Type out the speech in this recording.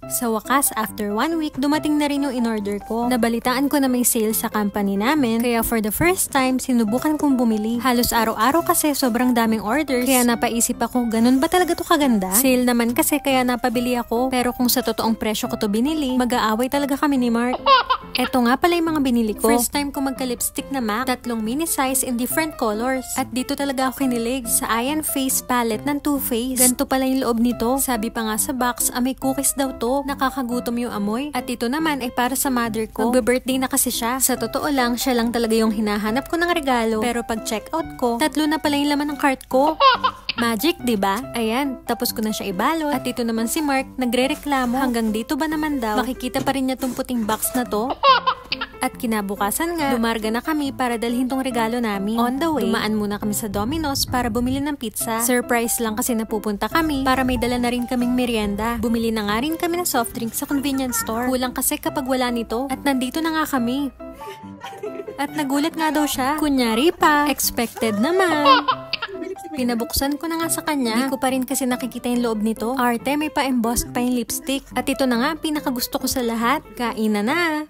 Sa wakas, after 1 week, dumating na rin yung in-order ko. Nabalitaan ko na may sale sa company namin, kaya for the first time, sinubukan kong bumili. Halos araw-araw kasi sobrang daming orders, kaya napaisip ako, ganun ba talaga to kaganda? Sale naman kasi kaya napabili ako, pero kung sa totoong presyo ko to binili, mag-aaway talaga kami ni Mark. Eto nga pala yung mga binili ko. First time ko magka-lipstick na MAC, 3 mini size in different colors. At dito talaga ako kinilig, sa Iron Face palette ng Too Faced. Ganito pala yung loob nito. Sabi pa nga sa box, may cookies daw to. Nakakagutom yung amoy. At ito naman ay para sa mother ko. Magbe-birthday na kasi siya. Sa totoo lang, siya lang talaga yung hinahanap ko ng regalo. Pero pag check-out ko, 3 na pala yung laman ng cart ko. Magic, diba? Ayan, tapos ko na siya ibalot. At ito naman si Mark, nagre-reklamo. Hanggang dito ba naman daw, makikita pa rin niya tong puting box na to? At kinabukasan nga, lumarga na kami para dalhin tong regalo namin. On the way, dumaan muna kami sa Domino's para bumili ng pizza. Surprise lang kasi napupunta kami para may dala na rin kaming merienda. Bumili na nga rin kami ng soft drink sa convenience store. Kulang kasi kapag wala nito. At nandito na nga kami. At nagulat nga daw siya. Kunyari pa, expected naman. Pinabuksan ko na nga sa kanya. Hindi ko pa rin kasi nakikita yung loob nito. Arte, may pa-embossed pa yung lipstick. At ito na nga, pinakagusto ko sa lahat. Kain na na!